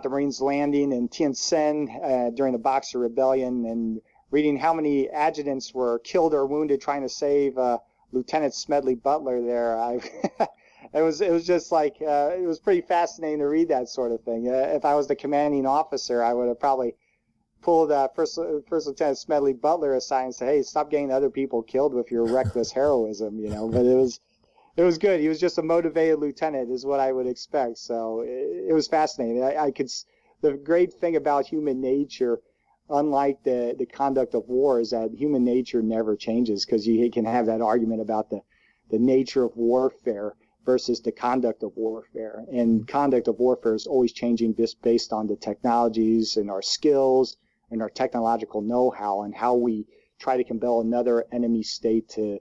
Marines landing in Tien Sen during the Boxer Rebellion, and reading how many adjutants were killed or wounded trying to save Lieutenant Smedley Butler there. It was just like, it was pretty fascinating to read that sort of thing. If I was the commanding officer, I would have probably pulled First Lieutenant Smedley Butler aside and said, hey, stop getting other people killed with your reckless heroism, But it was good. He was just a motivated lieutenant, is what I would expect. So it was fascinating. The great thing about human nature, unlike the conduct of war, is that human nature never changes, because you can have that argument about the nature of warfare versus the conduct of warfare. And conduct of warfare is always changing based on the technologies and our skills and our technological know-how, and how we try to compel another enemy state to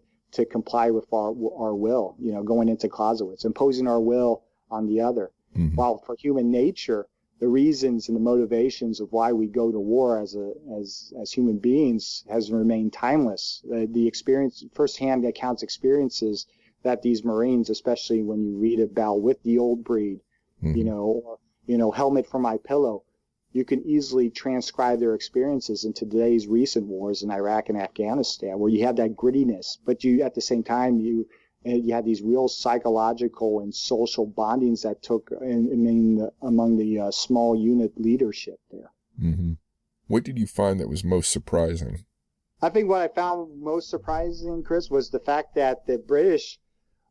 comply with our will, going into Clausewitz, imposing our will on the other. Mm-hmm. While for human nature, the reasons and the motivations of why we go to war as human beings has remained timeless. The experience, firsthand accounts experiences that these Marines, especially when you read about with the old breed, mm-hmm. Helmet for my pillow, you can easily transcribe their experiences into today's recent wars in Iraq and Afghanistan, where you have that grittiness, but you at the same time you had these real psychological and social bondings that took among the small unit leadership there. Mm-hmm. What did you find that was most surprising? I think what I found most surprising, Chris, was the fact that the British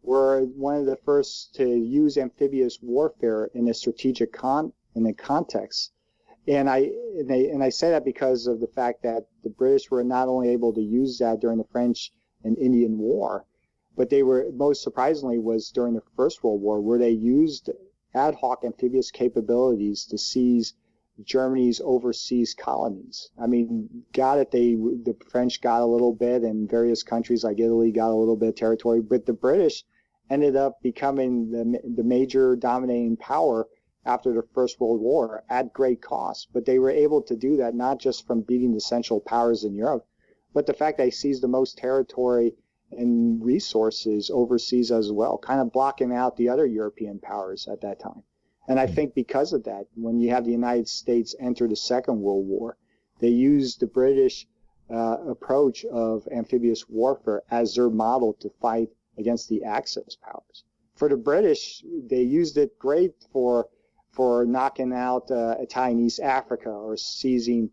were one of the first to use amphibious warfare in a strategic context. And I say that because of the fact that the British were not only able to use that during the French and Indian War, but they were, most surprisingly, was during the First World War, where they used ad hoc amphibious capabilities to seize Germany's overseas colonies. I mean, the French got a little bit, and various countries like Italy got a little bit of territory, but the British ended up becoming the major dominating power after the First World War at great cost. But they were able to do that not just from beating the Central Powers in Europe, but the fact they seized the most territory and resources overseas as well, kind of blocking out the other European powers at that time. And I think because of that, when you have the United States enter the Second World War, they used the British approach of amphibious warfare as their model to fight against the Axis powers. For the British, they used it great for knocking out Italian East Africa or seizing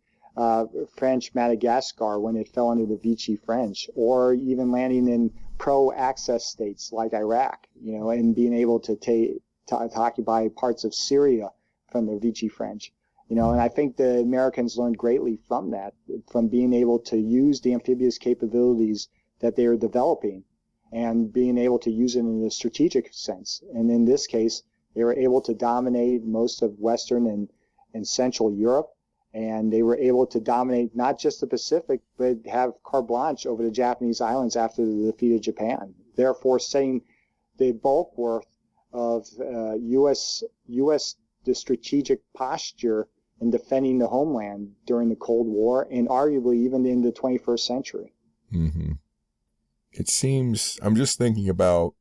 French Madagascar when it fell under the Vichy French, or even landing in pro-Axis states like Iraq, and being able to occupy parts of Syria from the Vichy French. And I think the Americans learned greatly from that, from being able to use the amphibious capabilities that they were developing and being able to use it in a strategic sense. And in this case, they were able to dominate most of Western and Central Europe, and they were able to dominate not just the Pacific, but have carte blanche over the Japanese islands after the defeat of Japan, therefore setting the bulk worth of U.S. the strategic posture in defending the homeland during the Cold War and arguably even in the 21st century. Mm-hmm. It seems, I'm just thinking about,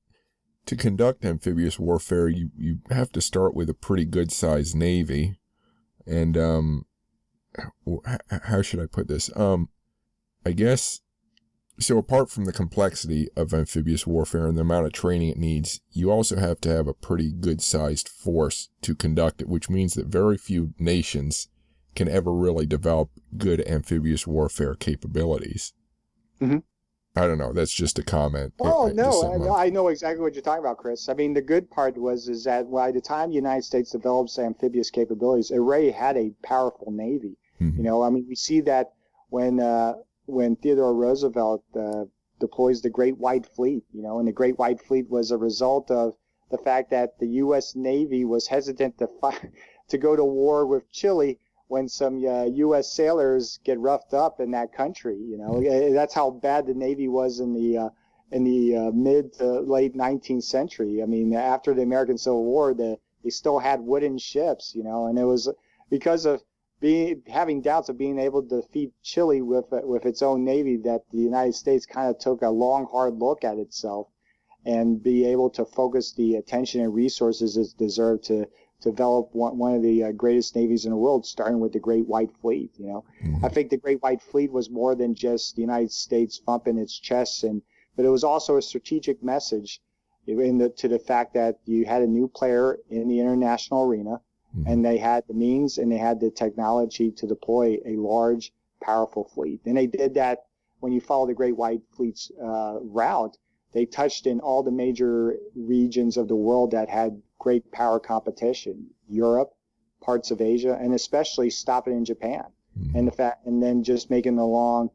to conduct amphibious warfare, you have to start with a pretty good-sized Navy. And how should I put this? I guess, so apart from the complexity of amphibious warfare and the amount of training it needs, you also have to have a pretty good-sized force to conduct it, which means that very few nations can ever really develop good amphibious warfare capabilities. Mm-hmm. I don't know. That's just a comment. Oh, no, I know exactly what you're talking about, Chris. I mean, the good part is that by the time the United States develops amphibious capabilities, it already had a powerful Navy. Mm-hmm. I mean, we see that when Theodore Roosevelt deploys the Great White Fleet, and the Great White Fleet was a result of the fact that the U.S. Navy was hesitant to go to war with Chile when some U.S. sailors get roughed up in that country. That's how bad the Navy was in the mid to late 19th century. I mean, after the American Civil War, they still had wooden ships, and it was because of having doubts of being able to defeat Chile with its own Navy that the United States kind of took a long, hard look at itself and be able to focus the attention and resources it deserved to develop one of the greatest navies in the world, starting with the Great White Fleet. Mm-hmm. I think the Great White Fleet was more than just the United States thumping its chest, but it was also a strategic message to the fact that you had a new player in the international arena, mm-hmm. and they had the means and they had the technology to deploy a large, powerful fleet. And they did that. When you follow the Great White Fleet's route, they touched in all the major regions of the world that had great power competition: Europe, parts of Asia, and especially stopping in Japan. Mm-hmm. And then just making the long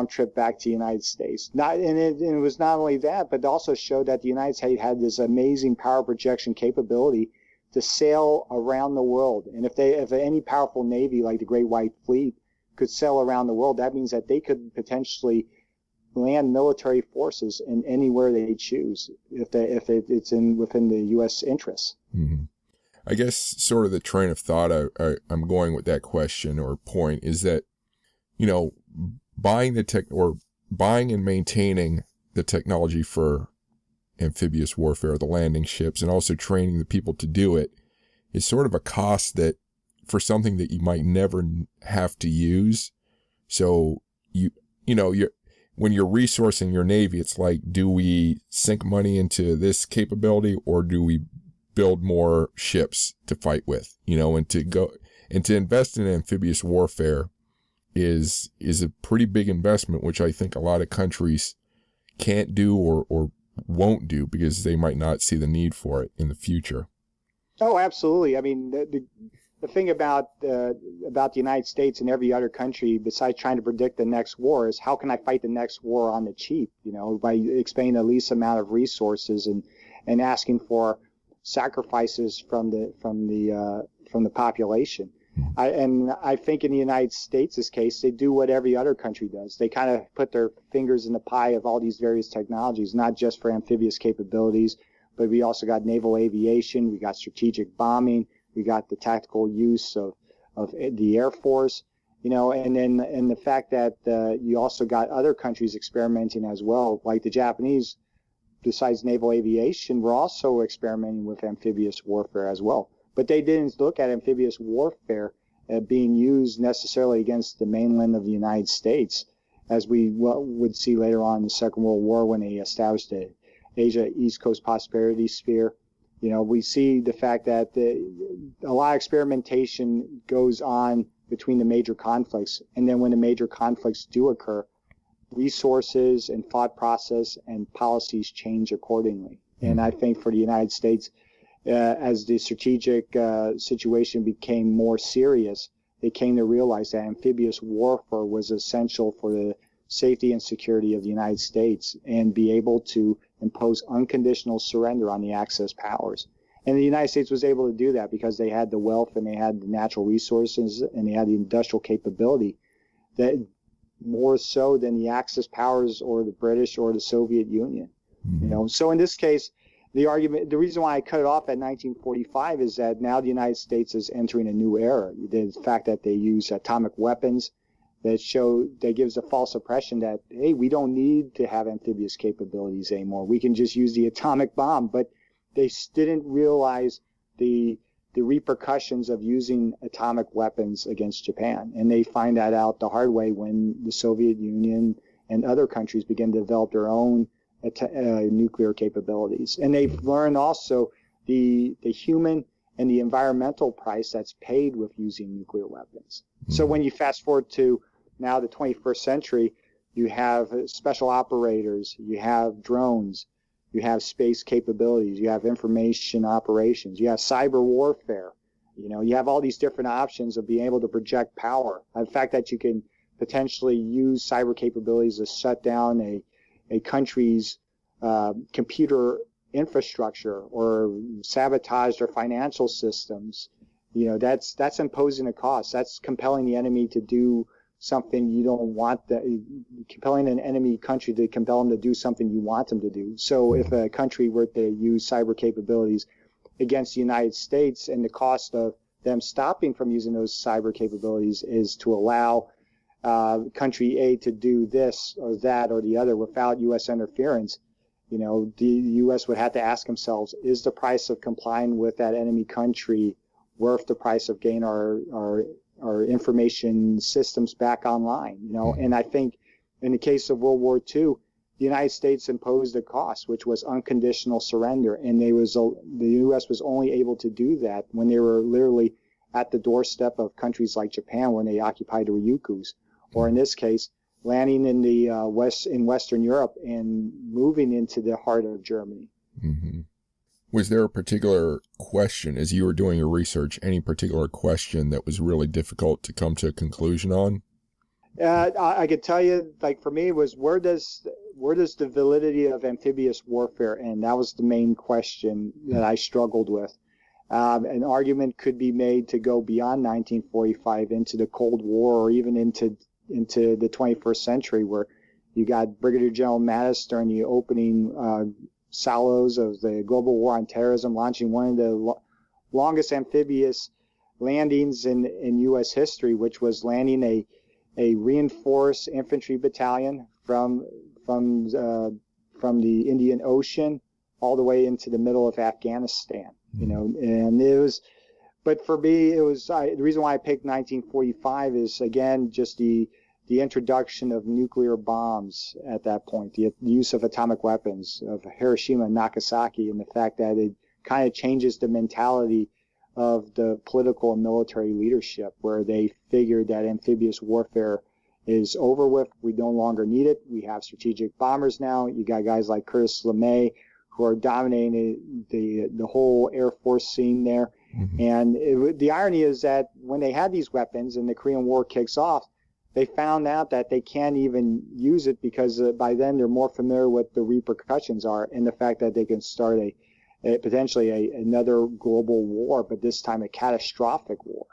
trip back to the United States. It was not only that, but it also showed that the United States had this amazing power projection capability to sail around the world. And if any powerful navy like the Great White Fleet could sail around the world, that means that they could potentially land military forces in anywhere they choose if it's within the U.S. interests. Mm-hmm. I guess sort of the train of thought I'm going with that question or point is that, buying and maintaining the technology for amphibious warfare, the landing ships, and also training the people to do it is sort of a cost that for something that you might never have to use. So when you're resourcing your Navy, it's like, do we sink money into this capability or do we build more ships to fight with? And to invest in amphibious warfare is a pretty big investment, which I think a lot of countries can't do or won't do because they might not see the need for it in the future. Oh, absolutely. I mean, the thing about the United States and every other country, besides trying to predict the next war, is how can I fight the next war on the cheap? By expending the least amount of resources and asking for sacrifices from the population. I think in the United States' case, they do what every other country does. They kind of put their fingers in the pie of all these various technologies, not just for amphibious capabilities, but we also got naval aviation, we got strategic bombing, we got the tactical use of the Air Force, and the fact that you also got other countries experimenting as well, like the Japanese, besides naval aviation, were also experimenting with amphibious warfare as well. But they didn't look at amphibious warfare being used necessarily against the mainland of the United States, as we would see later on in the Second World War when they established the Asia East Coast Prosperity Sphere. We see the fact that a lot of experimentation goes on between the major conflicts, and then when the major conflicts do occur, resources and thought process and policies change accordingly. And I think for the United States, as the strategic situation became more serious, they came to realize that amphibious warfare was essential for the safety and security of the United States and be able to impose unconditional surrender on the Axis powers. And the United States was able to do that because they had the wealth and they had the natural resources and they had the industrial capability that more so than the Axis powers or the British or the Soviet Union. So in this case, the reason why I cut it off at 1945 is that now the United States is entering a new era. The fact that they use atomic weapons that gives a false impression that, hey, we don't need to have amphibious capabilities anymore. We can just use the atomic bomb. But they didn't realize the repercussions of using atomic weapons against Japan. And they find that out the hard way when the Soviet Union and other countries begin to develop their own nuclear capabilities. And they've learned also the human and the environmental price that's paid with using nuclear weapons. So when you fast forward to now the 21st century, you have special operators, you have drones, you have space capabilities, you have information operations, you have cyber warfare, you have all these different options of being able to project power. The fact that you can potentially use cyber capabilities to shut down a country's computer infrastructure or sabotage their financial systems, that's imposing a cost. That's compelling the enemy to do something you don't want, compelling an enemy country to compel them to do something you want them to do. So if a country were to use cyber capabilities against the United States, and the cost of them stopping from using those cyber capabilities is to allow country A to do this or that or the other without U.S. interference, the U.S. would have to ask themselves, is the price of complying with that enemy country worth the price of getting our information systems back online? And I think in the case of World War II, the United States imposed a cost, which was unconditional surrender, and the U.S. was only able to do that when they were literally at the doorstep of countries like Japan when they occupied the Ryukyus, or in this case, landing in the in Western Europe and moving into the heart of Germany. Was there a particular question, as you were doing your research, any particular question that was really difficult to come to a conclusion on? I could tell you, like for me, it was where does the validity of amphibious warfare end? That was the main question that I struggled with. An argument could be made to go beyond 1945 into the Cold War or even into the 21st century, where you got Brigadier General Mattis during the opening salvos of the global war on terrorism, launching one of the longest amphibious landings in U.S. history, which was landing a reinforced infantry battalion from the Indian Ocean all the way into the middle of Afghanistan. And it was, but for me, it was the reason why I picked 1945 is again just the introduction of nuclear bombs at that point, the use of atomic weapons of Hiroshima and Nagasaki, and the fact that it kind of changes the mentality of the political and military leadership, where they figured that amphibious warfare is over with. We no longer need it. We have strategic bombers now. You got guys like Curtis LeMay who are dominating the whole Air Force scene there. And the irony is that when they had these weapons and the Korean War kicks off, they found out that they can't even use it because by then they're more familiar with the repercussions are, and the fact that they can start potentially another global war, but this time a catastrophic war.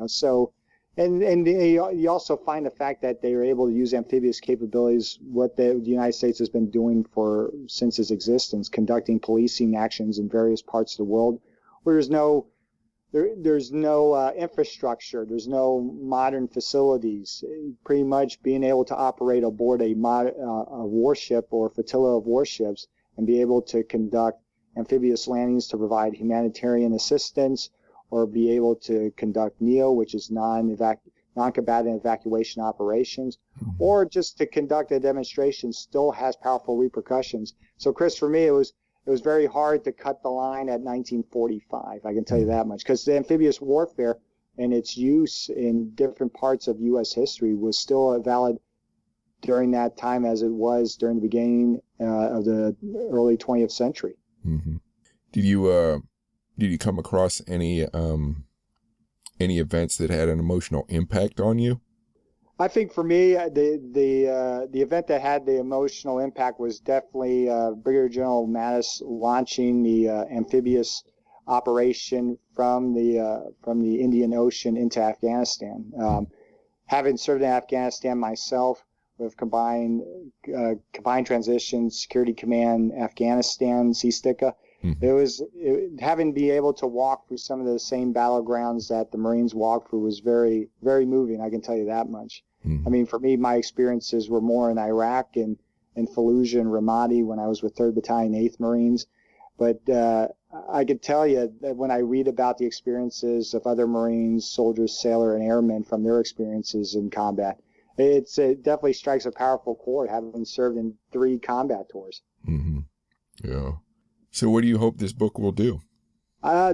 So, and you also find the fact that they are able to use amphibious capabilities, what the United States has been doing since its existence, conducting policing actions in various parts of the world where there's no there's no infrastructure. There's no modern facilities. Pretty much being able to operate aboard a warship or flotilla of warships and be able to conduct amphibious landings to provide humanitarian assistance, or be able to conduct NEO, which is non-combatant evacuation operations, or just to conduct a demonstration still has powerful repercussions. So, Chris, for me, it was very hard to cut the line at 1945. I can tell you that much, because the amphibious warfare and its use in different parts of U.S. history was still valid during that time as it was during the beginning of the early 20th century. Mm-hmm. Did you come across any events that had an emotional impact on you? I think for me, the event that had the emotional impact was definitely Brigadier General Mattis launching the amphibious operation from the Indian Ocean into Afghanistan. Having served in Afghanistan myself with combined transition security command Afghanistan CSTICA, having been able to walk through some of the same battlegrounds that the Marines walked through was very, very moving. I can tell you that much. I mean, for me, my experiences were more in Iraq and Fallujah and Ramadi when I was with 3rd Battalion, 8th Marines. But I could tell you that when I read about the experiences of other Marines, soldiers, sailor, and airmen from their experiences in combat, it definitely strikes a powerful chord, having served in 3 combat tours. Mm-hmm. Yeah. So what do you hope this book will do?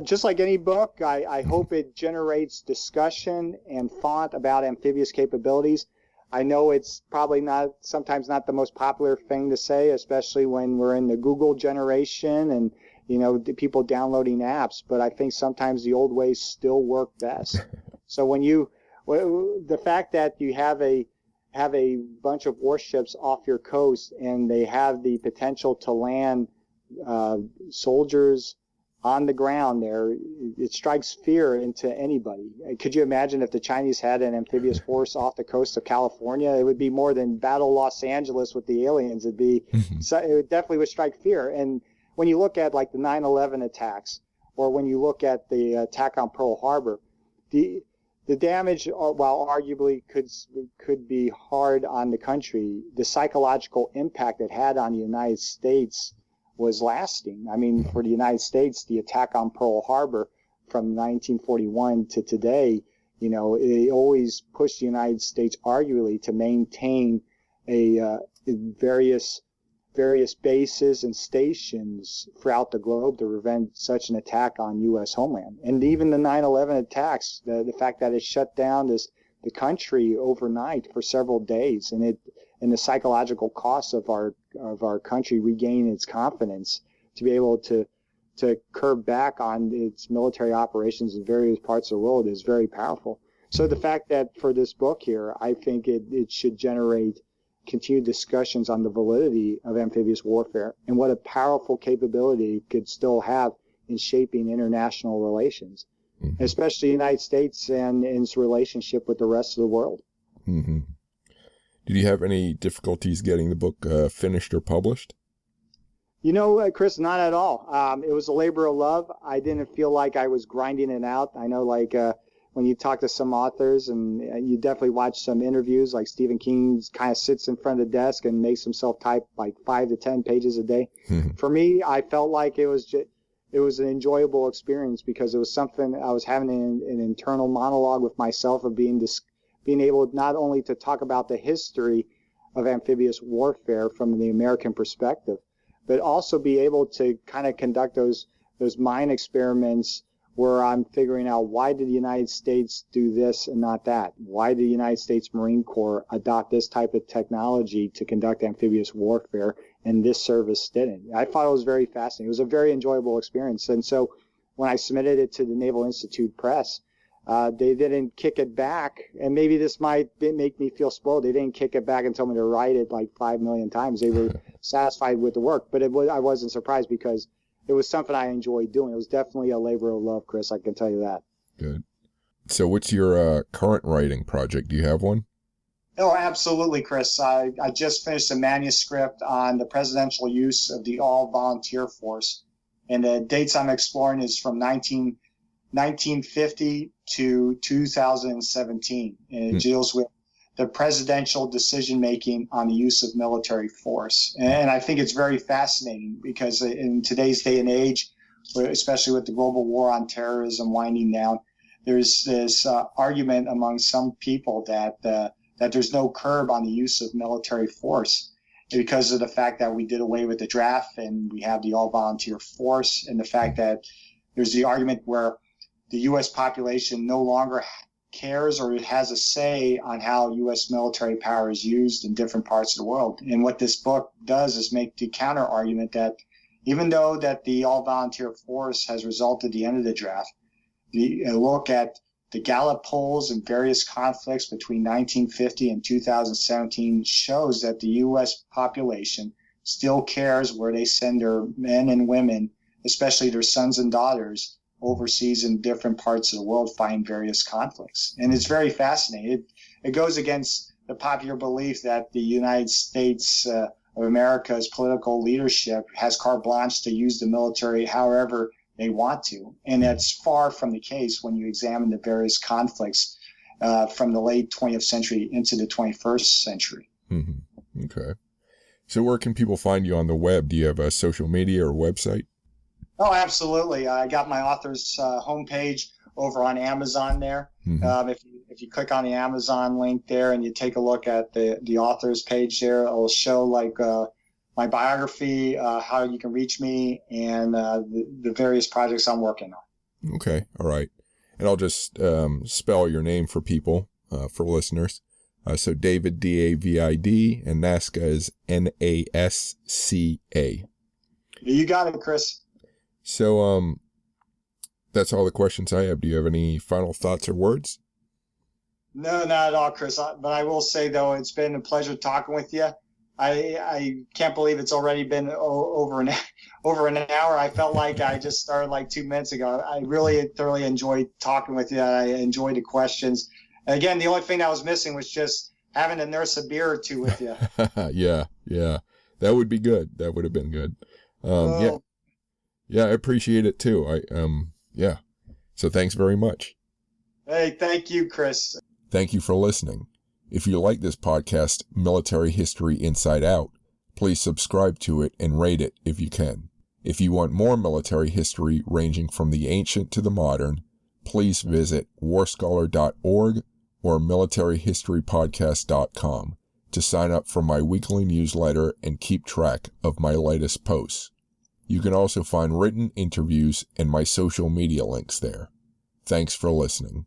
Just like any book, I hope it generates discussion and thought about amphibious capabilities. I know it's probably sometimes not the most popular thing to say, especially when we're in the Google generation and, the people downloading apps, but I think sometimes the old ways still work best. So the fact that you have a bunch of warships off your coast and they have the potential to land soldiers on the ground there, it strikes fear into anybody. Could you imagine if the Chinese had an amphibious force off the coast of California? It would be more than Battle Los Angeles with the aliens. It definitely would strike fear. And when you look at like the 9/11 attacks, or when you look at the attack on Pearl Harbor, the damage, while arguably could be hard on the country, the psychological impact it had on the United States was lasting. I mean, for the United States, the attack on Pearl Harbor from 1941 to today, it always pushed the United States arguably to maintain various bases and stations throughout the globe to prevent such an attack on U.S. homeland. And even the 9/11 attacks, the fact that it shut down the country overnight for several days, and the psychological costs of our country regaining its confidence to be able to curb back on its military operations in various parts of the world is very powerful. So the fact that for this book here, I think it should generate continued discussions on the validity of amphibious warfare and what a powerful capability it could still have in shaping international relations, especially the United States and its relationship with the rest of the world. Mm-hmm. Did you have any difficulties getting the book finished or published? Chris, not at all. It was a labor of love. I didn't feel like I was grinding it out. I know, when you talk to some authors and you definitely watch some interviews, like Stephen King kind of sits in front of the desk and makes himself type like 5 to 10 pages a day. For me, I felt like it was an enjoyable experience because it was something I was having an internal monologue with myself of being able not only to talk about the history of amphibious warfare from the American perspective, but also be able to kind of conduct those mind experiments where I'm figuring out, why did the United States do this and not that? Why did the United States Marine Corps adopt this type of technology to conduct amphibious warfare and this service didn't? I thought it was very fascinating. It was a very enjoyable experience. And so when I submitted it to the Naval Institute Press, they didn't kick it back, and maybe this might make me feel spoiled. They didn't kick it back and tell me to write it like 5 million times. They were satisfied with the work, but I wasn't surprised because it was something I enjoyed doing. It was definitely a labor of love, Chris. I can tell you that. Good. So what's your current writing project? Do you have one? Oh, absolutely, Chris. I just finished a manuscript on the presidential use of the all-volunteer force, and the dates I'm exploring is from 1950 to 2017. And it deals with the presidential decision-making on the use of military force. And I think it's very fascinating because in today's day and age, especially with the global war on terrorism winding down, there's this argument among some people that there's no curb on the use of military force because of the fact that we did away with the draft and we have the all-volunteer force, and the fact that there's the argument where the U.S. population no longer cares or has a say on how U.S. military power is used in different parts of the world. And what this book does is make the counter argument that even though that the all-volunteer force has resulted at the end of the draft, the look at the Gallup polls and various conflicts between 1950 and 2017 shows that the U.S. population still cares where they send their men and women, especially their sons and daughters, overseas in different parts of the world fighting various conflicts. And it's very fascinating. It goes against the popular belief that the United States of America's political leadership has carte blanche to use the military however they want to. And that's far from the case when you examine the various conflicts from the late 20th century into the 21st century. Mm-hmm. Okay. So where can people find you on the web? Do you have a social media or website? Oh, absolutely. I got my author's homepage over on Amazon there. Mm-hmm. If you click on the Amazon link there and you take a look at the author's page there, it'll show like my biography, how you can reach me, and the various projects I'm working on. Okay. All right. And I'll just spell your name for people, for listeners. So David, D-A-V-I-D, and Nasca is N-A-S-C-A. You got it, Chris. So, that's all the questions I have. Do you have any final thoughts or words? No, not at all, Chris. But I will say, though, it's been a pleasure talking with you. I can't believe it's already been over an hour. I felt like I just started like 2 minutes ago. I really thoroughly enjoyed talking with you. I enjoyed the questions. And again, the only thing that was missing was just having to nurse a beer or two with you. Yeah. That would be good. That would have been good. Yeah, I appreciate it too. Yeah. So thanks very much. Hey, thank you, Chris. Thank you for listening. If you like this podcast, Military History Inside Out, please subscribe to it and rate it if you can. If you want more military history ranging from the ancient to the modern, please visit warscholar.org or militaryhistorypodcast.com to sign up for my weekly newsletter and keep track of my latest posts. You can also find written interviews and my social media links there. Thanks for listening.